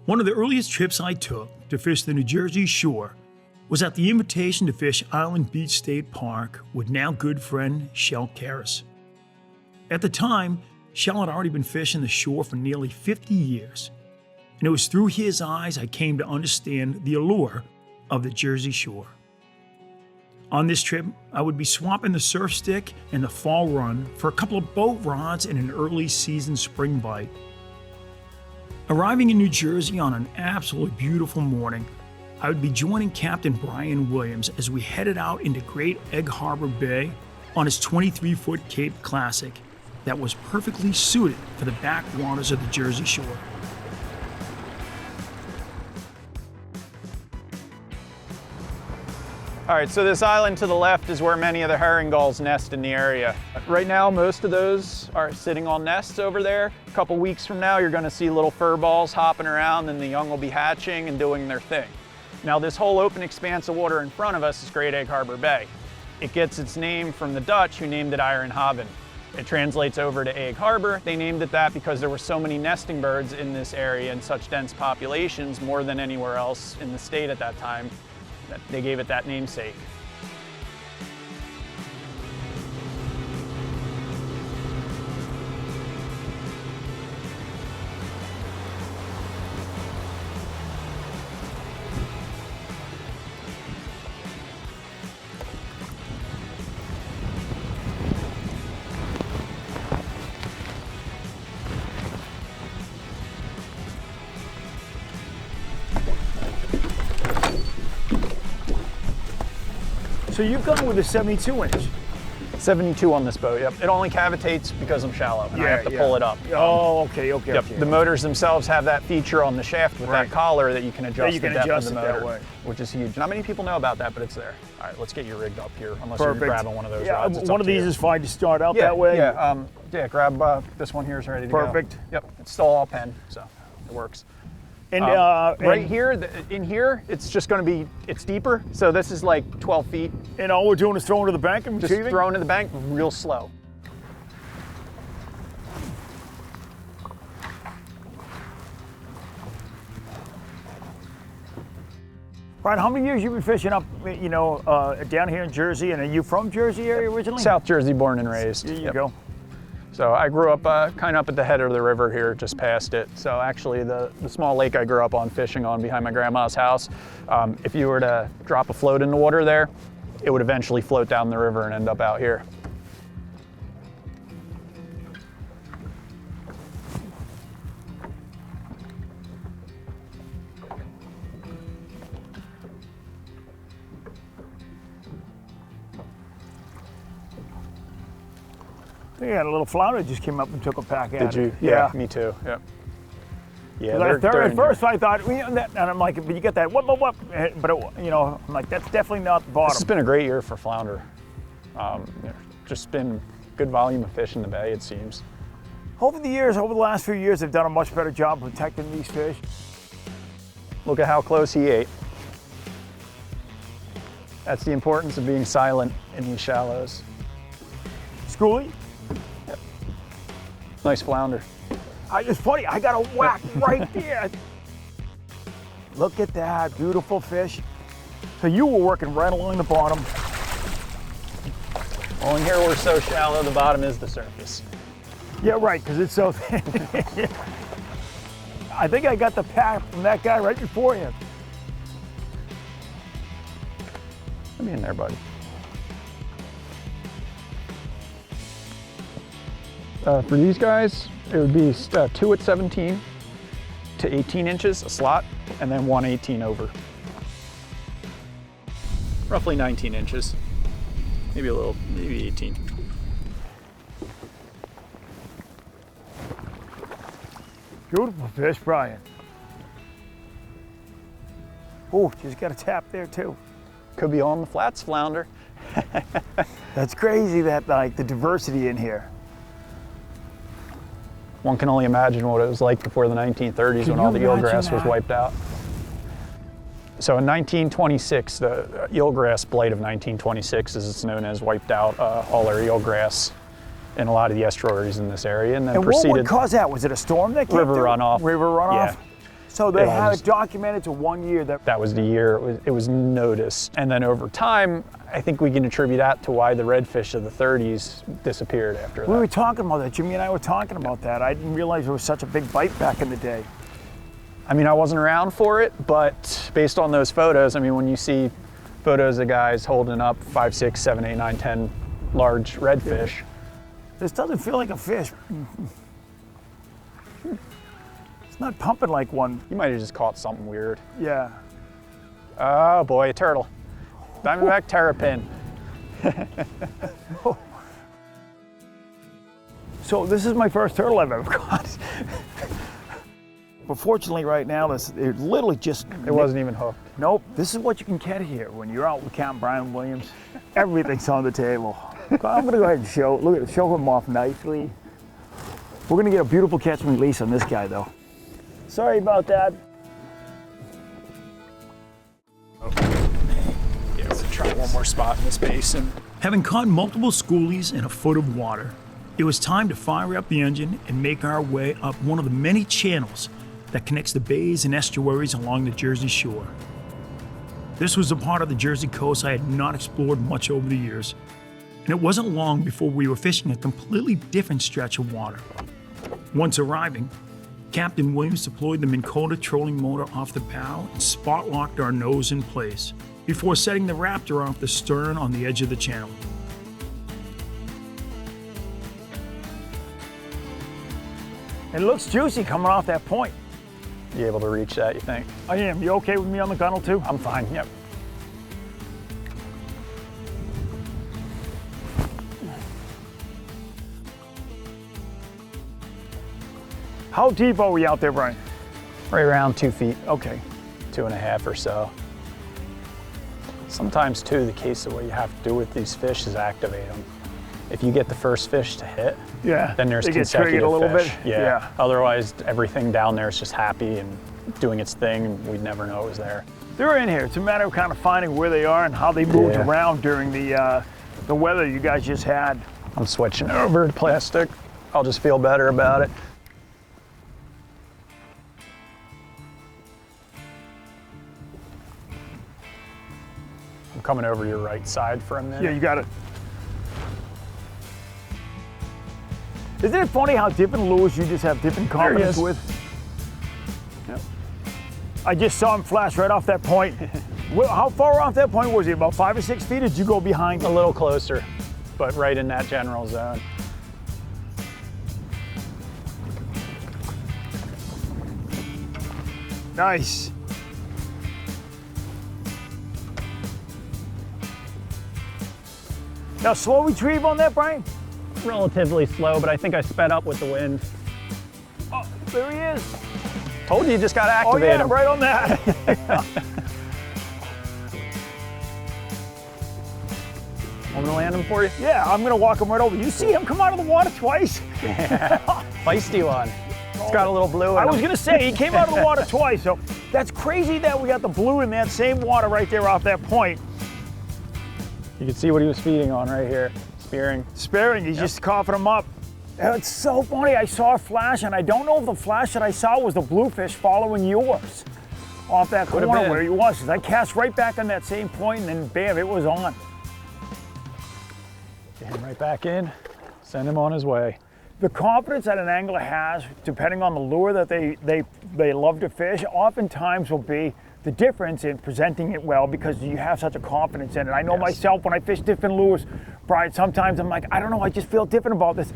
One of the earliest trips I took to fish the New Jersey shore was at the invitation to fish Island Beach State Park with now good friend Shell Karras. At the time, Shell had already been fishing the shore for nearly 50 years, and it was through his eyes I came to understand the allure of the Jersey shore. On this trip, I would be swapping the surf stick and the fall run for a couple of boat rods and an early season spring bite. Arriving in New Jersey on an absolutely beautiful morning, I would be joining Captain Brian Williams as we headed out into Great Egg Harbor Bay on his 23-foot Cape Classic that was perfectly suited for the backwaters of the Jersey shore. All right, so this island to the left is where many of the herring gulls nest in the area. Right now, most of those are sitting on nests over there. A couple weeks from now, you're gonna see little fur balls hopping around and the young will be hatching and doing their thing. Now, this whole open expanse of water in front of us is Great Egg Harbor Bay. It gets its name from the Dutch who named it Ironhaven. It translates over to Egg Harbor. They named it that because there were so many nesting birds in this area and such dense populations, more than anywhere else in the state at that time, that they gave it that namesake. So you've gone with a 72-inch. 72 on this boat, yep. It only cavitates because I'm shallow and I have to pull it up. Oh, okay. The motors themselves have that feature on the shaft with that collar that you can adjust the depth of the motor, that way, which is huge. Not many people know about that, but it's there. All right, let's get you rigged up here, unless you're grabbing one of those rods. One of these is fine to start out that way. Yeah, grab this one here is ready to go. Perfect. Yep, it's still all pen, so it works. And right here, in here, it's just going to be, it's deeper. So this is like 12 feet. And all we're doing is throwing to the bank and just throwing to the bank real slow. Brian, how many years you been fishing up, down here in Jersey? And are you from Jersey area originally? South Jersey, born and raised. There you go. So I grew up kind of up at the head of the river here, just past it. So actually the small lake I grew up on fishing on behind my grandma's house, if you were to drop a float in the water there, it would eventually float down the river and end up out here. I had a little flounder just came up and took a pack at it. Did you? Yeah, me too. Yep. Yeah. At first I thought, and I'm like, but you get that what, but I'm like, that's definitely not the bottom. This has been a great year for flounder. Just been good volume of fish in the bay, it seems. Over the last few years, they've done a much better job protecting these fish. Look at how close he ate. That's the importance of being silent in these shallows. Schoolie? Yep. Nice flounder. It's funny, I got a whack right there. Look at that, beautiful fish. So you were working right along the bottom. Well, in here we're so shallow, the bottom is the surface. Yeah, right, because it's so thin. I think I got the pack from that guy right before him. Let me in there, buddy. For these guys, it would be 2 at 17 to 18 inches, a slot, and then 1 18 over. Roughly 19 inches, maybe 18. Beautiful fish, Brian. Oh, just got a tap there too. Could be on the flats flounder. That's crazy that the diversity in here. One can only imagine what it was like before the 1930s when all the eelgrass was wiped out. So in 1926, the eelgrass blight of 1926, as it's known as, wiped out all our eelgrass in a lot of the estuaries in this area, and then proceeded. What would cause that? Was it a storm that came River through? runoff. River runoff? Yeah. So they had it documented to 1 year. That was the year it was noticed. And then over time, I think we can attribute that to why the redfish of the 30s disappeared after that. We were talking about that. Jimmy and I were talking about that. I didn't realize it was such a big bite back in the day. I mean, I wasn't around for it, but based on those photos, I mean, when you see photos of guys holding up 5, 6, 7, 8, 9, 10 large redfish. This doesn't feel like a fish. It's not pumping like one. You might have just caught something weird. Yeah. Oh boy, a turtle. Diamondback terrapin. So this is my first turtle I've ever caught. But fortunately right now, it literally just... It wasn't even hooked. Nope. This is what you can get here when you're out with Capt Brian Williams. Everything's on the table. I'm gonna go ahead and show him off nicely. We're gonna get a beautiful catch and release on this guy though. Sorry about that. Yeah, let's try one more spot in this basin. Having caught multiple schoolies in a foot of water, it was time to fire up the engine and make our way up one of the many channels that connects the bays and estuaries along the Jersey Shore. This was a part of the Jersey coast I had not explored much over the years, and it wasn't long before we were fishing a completely different stretch of water. Once arriving, Captain Williams deployed the Minn Kota trolling motor off the bow and spot locked our nose in place before setting the Raptor off the stern on the edge of the channel. It looks juicy coming off that point. You able to reach that, you think? I am. You okay with me on the gunnel too? I'm fine, yep. How deep are we out there, Brian? Right around 2 feet, Okay. 2.5 or so. Sometimes too, the case of what you have to do with these fish is activate them. If you get the first fish to hit, then there's they get consecutive triggered a little fish. bit. Yeah. Otherwise, everything down there is just happy and doing its thing, and we'd never know it was there. They're in here. It's a matter of kind of finding where they are and how they moved around during the weather you guys just had. I'm switching over to plastic. I'll just feel better about it. I'm coming over your right side for a minute. Yeah, you got it. Isn't it funny how different lures you just have different confidence with? Yep. I just saw him flash right off that point. How far off that point was he? About 5 or 6 feet? Or did you go behind A him? little closer, but right in that general zone. Nice. Now slow retrieve on that, Brian? Relatively slow, but I think I sped up with the wind. Oh, there he is. Told you just got to activate Oh yeah, him. right on that. Want me to land him for you? Yeah, I'm gonna walk him right over. You see him come out of the water twice? Yeah. Feisty one. It's got a little blue in I was him. gonna say, he came out of the water twice, so that's crazy that we got the blue in that same water right there off that point. You can see what he was feeding on right here. Spearing. Sparing, he's just coughing him up. And it's so funny, I saw a flash, and I don't know if the flash that I saw was the bluefish following yours off that corner where he was. 'Cause I cast right back on that same point, and then bam, it was on. Get him right back in. Send him on his way. The confidence that an angler has, depending on the lure that they love to fish, oftentimes will be the difference in presenting it well because you have such a confidence in it. I know myself when I fish different lures, Brian, sometimes I'm like, I don't know, I just feel different about this.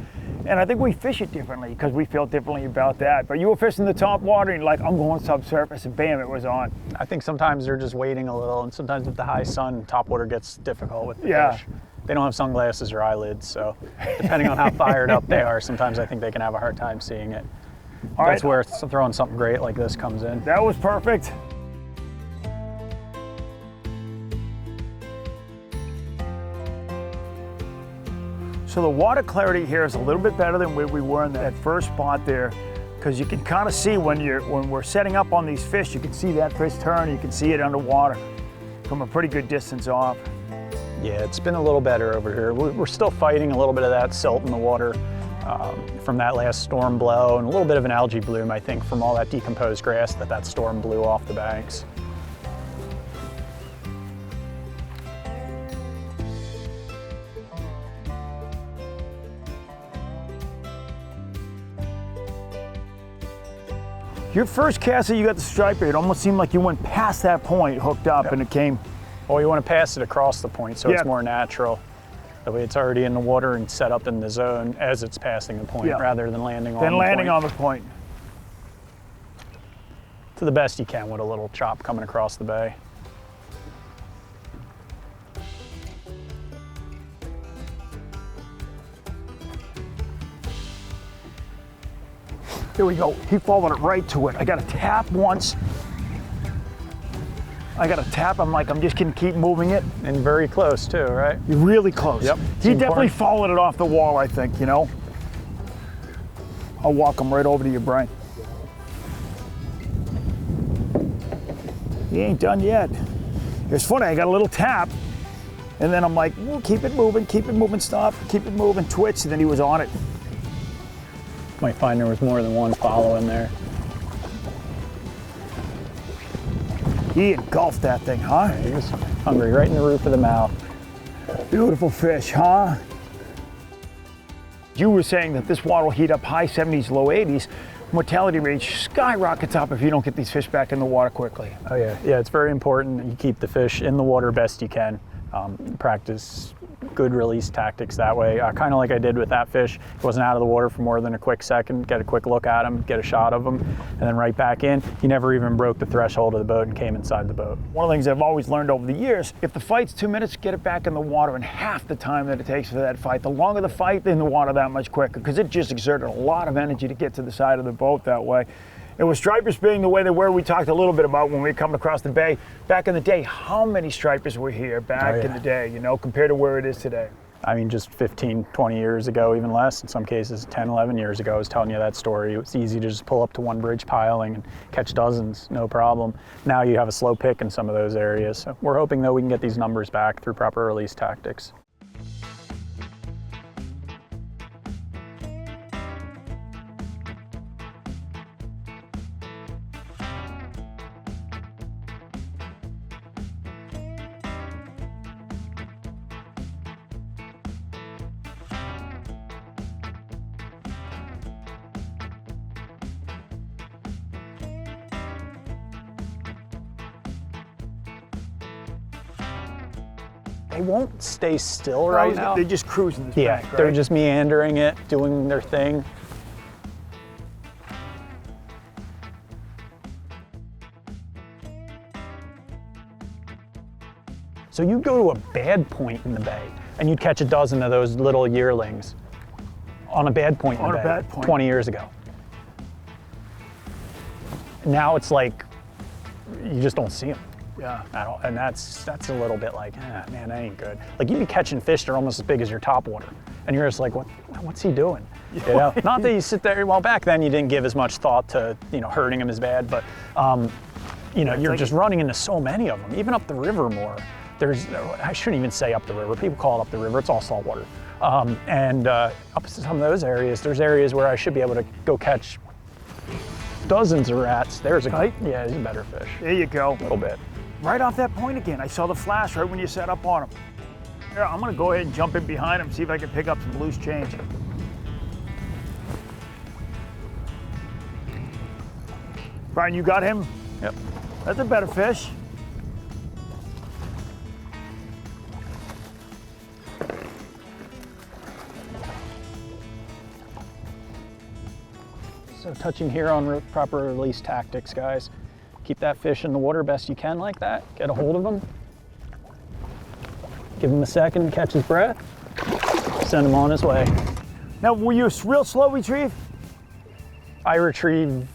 And I think we fish it differently because we feel differently about that. But you were fishing the top water and you're like, I'm going subsurface, and bam, it was on. I think sometimes they're just waiting a little, and sometimes with the high sun, top water gets difficult with the fish. They don't have sunglasses or eyelids, so depending on how fired up they are, sometimes I think they can have a hard time seeing it. That's where throwing something great like this comes in. That was perfect. So the water clarity here is a little bit better than where we were in that first spot there, because you can kind of see when we're setting up on these fish, you can see that fish turn, you can see it underwater from a pretty good distance off. Yeah, it's been a little better over here. We're still fighting a little bit of that silt in the water from that last storm blow, and a little bit of an algae bloom, I think, from all that decomposed grass that storm blew off the banks. Your first cast that you got the striper, it almost seemed like you went past that point, hooked up, Yep. and it came. Well, you want to pass it across the point so Yeah. it's more natural. That way it's already in the water and set up in the zone as it's passing the point, Yeah. rather than landing on Then the landing point. on the point. To the best you can with a little chop coming across the bay. Here we go. He followed it right to it. I got a tap once. I got a tap. I'm like, I'm just gonna keep moving it. And very close too, right? You're really close. Yep. He It's definitely important. followed it off the wall, I think, you know? I'll walk him right over to you, Brian. He ain't done yet. It's funny, I got a little tap, and then I'm like, well, keep it moving, stop, keep it moving, twitch, and then he was on it. Might find there was more than one following there. He engulfed that thing, huh? He was hungry right in the roof of the mouth. Beautiful fish, huh? You were saying that this water will heat up high 70s, low 80s. Mortality rate skyrockets up if you don't get these fish back in the water quickly. Oh yeah, yeah, it's very important you keep the fish in the water best you can. Practice good release tactics that way. Kind of like I did with that fish. He wasn't out of the water for more than a quick second. Get a quick look at him, get a shot of him, and then right back in. He never even broke the threshold of the boat and came inside the boat. One of the things I've always learned over the years, if the fight's 2 minutes, get it back in the water in half the time that it takes for that fight. The longer the fight, in the water that much quicker, because it just exerted a lot of energy to get to the side of the boat that way. And with stripers being the way they were, we talked a little bit about when we come across the bay. Back in the day, how many stripers were here back in the day, you know, compared to where it is today? I mean, just 15, 20 years ago, even less, in some cases 10, 11 years ago, I was telling you that story. It was easy to just pull up to one bridge piling and catch dozens, no problem. Now you have a slow pick in some of those areas. So we're hoping, though, we can get these numbers back through proper release tactics. They won't stay still right now. They're just cruising this Yeah, bank, right? they're just meandering it, doing their thing. So you go to a bad point in the bay and you'd catch a dozen of those little yearlings on a bad point in the bay 20 years ago. Now it's like, you just don't see them. Yeah. At all. And that's a little bit like, man, that ain't good. Like you'd be catching fish that are almost as big as your topwater, and you're just like, what's he doing? You know? Not that you sit there. Well, back then you didn't give as much thought to hurting him as bad, but you're just running into so many of them, even up the river more. I shouldn't even say up the river. People call it up the river. It's all saltwater. And up to some of those areas, there's areas where I should be able to go catch dozens of rats. There's a Right? Yeah, he's a better fish. There you go. A little bit. Right off that point again. I saw the flash right when you set up on him. Here, I'm gonna go ahead and jump in behind him, see if I can pick up some loose change. Brian, you got him? Yep. That's a better fish. So touching here on proper release tactics, guys. Keep that fish in the water best you can like that. Get a hold of him. Give him a second to catch his breath. Send him on his way. Now, were you a real slow retrieve? I retrieve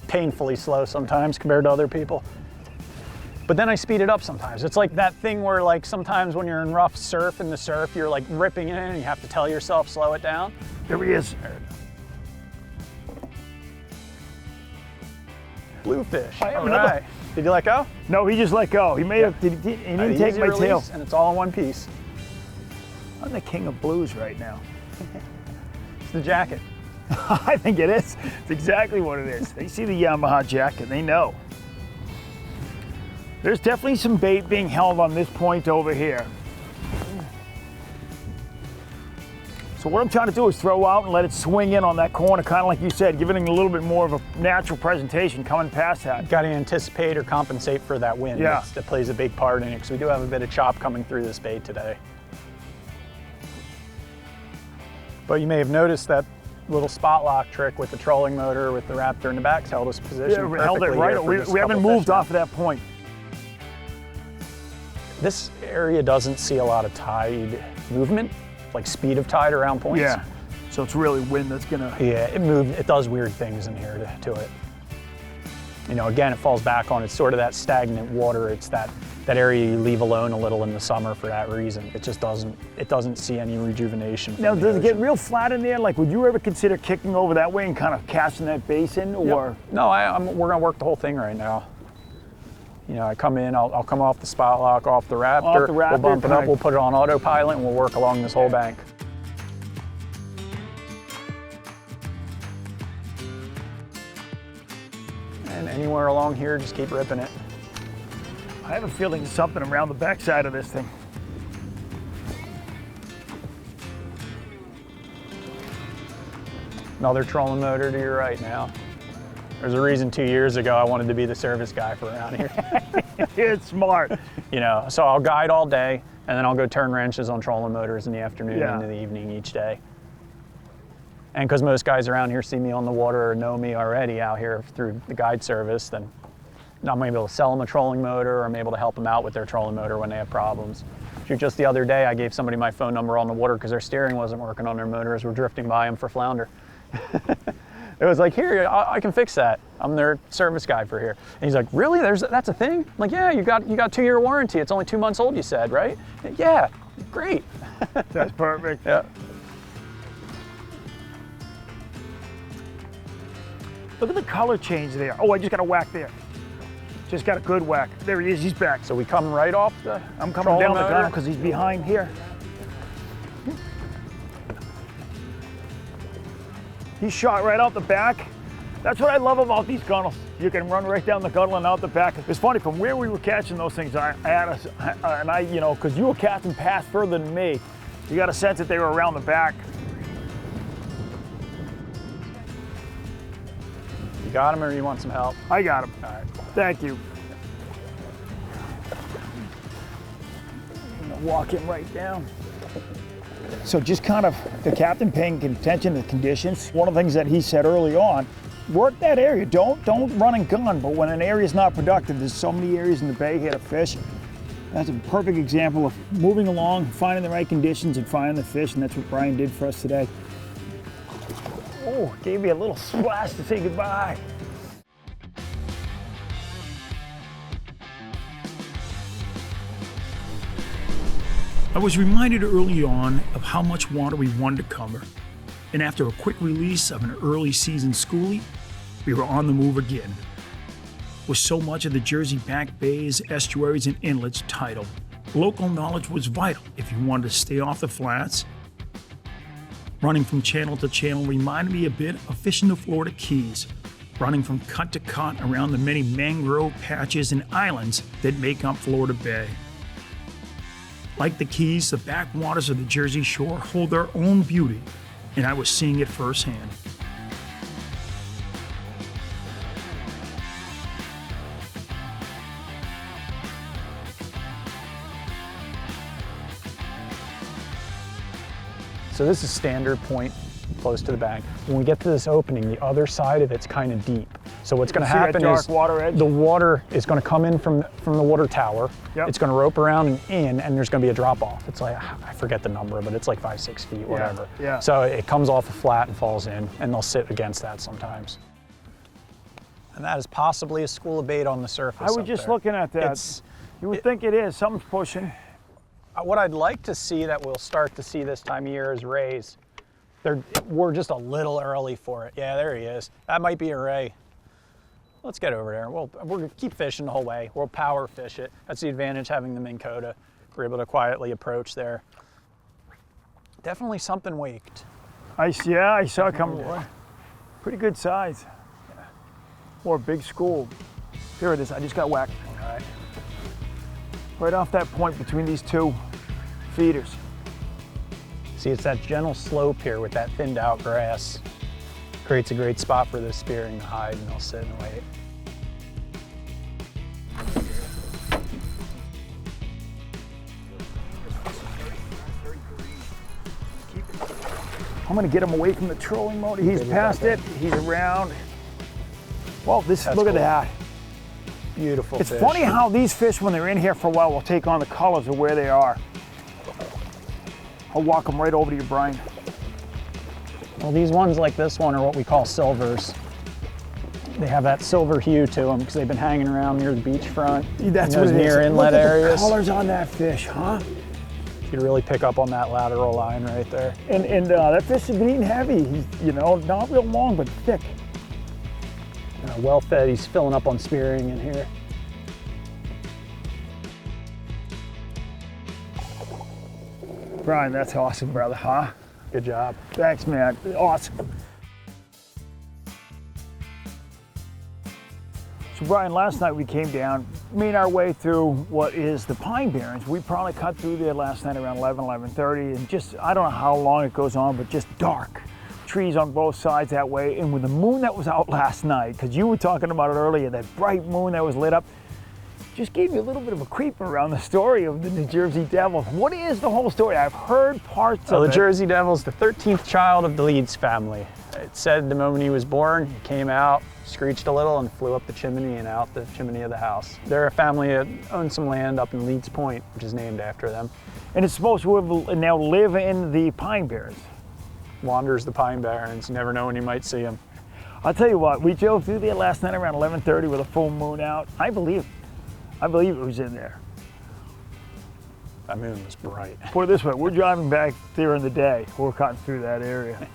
painfully slow sometimes compared to other people. But then I speed it up sometimes. It's like that thing where like sometimes when you're in rough surf in the surf, you're like ripping in and you have to tell yourself, slow it down. There he is. Bluefish. I have All another. right. Did you let go? No, he just let go. He made it. He didn't take Easy my release, tail. and it's all in one piece. I'm the king of blues right now. the jacket. I think it is. It's exactly what it is. They see the Yamaha jacket, they know. There's definitely some bait being held on this point over here. So what I'm trying to do is throw out and let it swing in on that corner, kind of like you said, giving it a little bit more of a natural presentation coming past that. Got to anticipate or compensate for that wind. Yeah. That plays a big part in it, because we do have a bit of chop coming through this bait today. But you may have noticed that little spot lock trick with the trolling motor with the Raptor in the back's held us positioned Yeah, we held it right. We haven't moved off of that point. This area doesn't see a lot of tide movement, like speed of tide around points. Yeah, so it's really wind that's gonna... Yeah, it does weird things in here to it. You know, again, it falls back on, it's sort of that stagnant water. It's that area you leave alone a little in the summer for that reason. It just doesn't see any rejuvenation. Now, does it get real flat in there? Like, would you ever consider kicking over that way and kind of casting that basin, or? Yep. No, we're gonna work the whole thing right now. You know, I come in, I'll come off the spot lock, off the Raptor, we'll bump it up, we'll put it on autopilot, and we'll work along this whole bank. And anywhere along here, just keep ripping it. I have a feeling there's something around the backside of this thing. Another trolling motor to your right now. There's a reason 2 years ago I wanted to be the service guy for around here. It's smart. You know, so I'll guide all day, and then I'll go turn wrenches on trolling motors in the afternoon and in the evening each day. And because most guys around here see me on the water or know me already out here through the guide service, then I'm able to sell them a trolling motor, or I'm able to help them out with their trolling motor when they have problems. Just the other day, I gave somebody my phone number on the water because their steering wasn't working on their motor as we're drifting by them for flounder. It was like, here, I can fix that. I'm their service guy for here. And he's like, really? That's a thing? I'm like, yeah, you got 2-year warranty. It's only 2 months old, you said, right? Yeah, great. That's perfect. Yeah. Look at the color change there. Oh, I just got a whack there. Just got a good whack. There he is, he's back. So we come right off the I'm coming down the gun because he's behind here. He shot right out the back. That's what I love about these gunnels. You can run right down the gunnel and out the back. It's funny, from where we were catching those things, you know, because you were casting past further than me, you got a sense that they were around the back. You got him, or you want some help? I got him. All right. Thank you. I'm gonna walk him right down. So just kind of the captain paying attention to the conditions. One of the things that he said early on, work that area. Don't run and gun, but when an area is not productive, there's so many areas in the bay here to fish. That's a perfect example of moving along, finding the right conditions and finding the fish, and that's what Brian did for us today. Oh, gave me a little splash to say goodbye. I was reminded early on of how much water we wanted to cover, and after a quick release of an early season schoolie, we were on the move again. With so much of the Jersey back bays, estuaries, and inlets tidal, local knowledge was vital if you wanted to stay off the flats. Running from channel to channel reminded me a bit of fishing the Florida Keys, running from cut to cut around the many mangrove patches and islands that make up Florida Bay. Like the Keys, the backwaters of the Jersey Shore hold their own beauty, and I was seeing it firsthand. So this is standard point, close to the bank. When we get to this opening, the other side of it's kind of deep. So what's going to happen is the water is going to come in from the water tower. Yep. It's going to rope around and in, and there's going to be a drop off. It's like, I forget the number, but it's like 5-6 feet, whatever. Yeah. So it comes off a flat and falls in, and they'll sit against that sometimes. And that is possibly a school of bait on the surface. I was just looking at that. You would think it is. Something's pushing. What I'd like to see that we'll start to see this time of year is rays. We're just a little early for it. Yeah, there he is. That might be a ray. Let's get over there. We're gonna keep fishing the whole way. We'll power fish it. That's the advantage having the Minn Kota. We're able to quietly approach there. Definitely something waked. Yeah, I saw it coming. Pretty good size. Or a big school. Here it is, I just got whacked. All right. Right off that point between these two feeders. See, it's that gentle slope here with that thinned out grass. Creates a great spot for this spearing to hide, and they'll sit and wait. I'm gonna get him away from the trolling motor. He's past it, he's around. Well, look at that. Beautiful It's fish. funny how these fish, when they're in here for a while, will take on the colors of where they are. I'll walk them right over to you, Brian. Well, these ones like this one are what we call silvers. They have that silver hue to them because they've been hanging around near the beachfront. That's those what it is. near inlet Look at areas. the colors on that fish, huh? You can really pick up on that lateral line right there. And that fish has been eating heavy. He's, not real long, but thick. Well fed, he's filling up on spearing in here. Brian, that's awesome, brother, huh? Good job. Thanks, man. Awesome. So, Brian, last night we came down, made our way through what is the Pine Barrens. We probably cut through there last night around 11:30, and just, I don't know how long it goes on, but just dark. Trees on both sides that way, and with the moon that was out last night, because you were talking about it earlier, that bright moon that was lit up, just gave me a little bit of a creep around the story of the New Jersey Devils. What is the whole story? I've heard parts of it. The Jersey Devil's the 13th child of the Leeds family. It said the moment he was born, he came out, screeched a little, and flew up the chimney and out the chimney of the house. They're a family that owns some land up in Leeds Point, which is named after them. And it's supposed to now live in the Pine Barrens. Wanders the Pine Barrens, you never know when you might see him. I'll tell you what, we drove through there last night around 11:30 with a full moon out. I believe it was in there. That moon was bright. Put it this way, we're driving back there in the day. We're cutting through that area.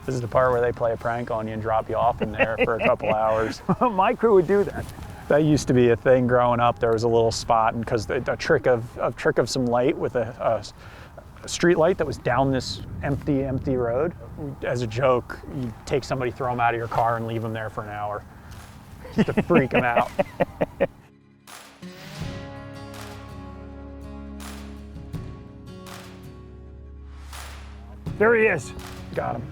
This is the part where they play a prank on you and drop you off in there for a couple hours. My crew would do that. That used to be a thing growing up. There was a little spot, and because a trick of some light with a street light that was down this empty road. As a joke, you take somebody, throw them out of your car, and leave them there for an hour to freak them out. There he is. Got him.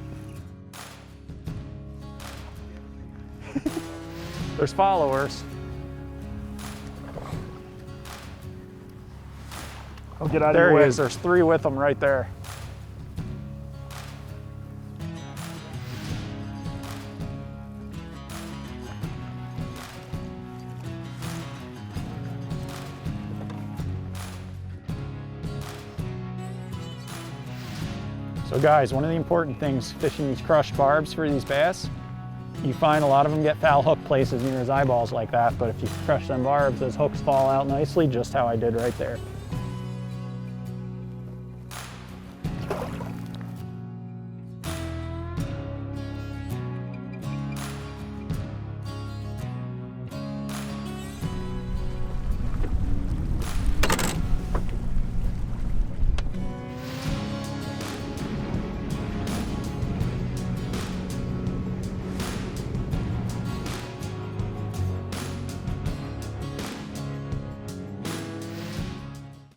There's followers. I'll get out of There your way. he is. There's 3 with him right there. So guys, one of the important things fishing these crushed barbs for these bass, you find a lot of them get foul hook places near his eyeballs like that, but if you crush them barbs, those hooks fall out nicely, just how I did right there.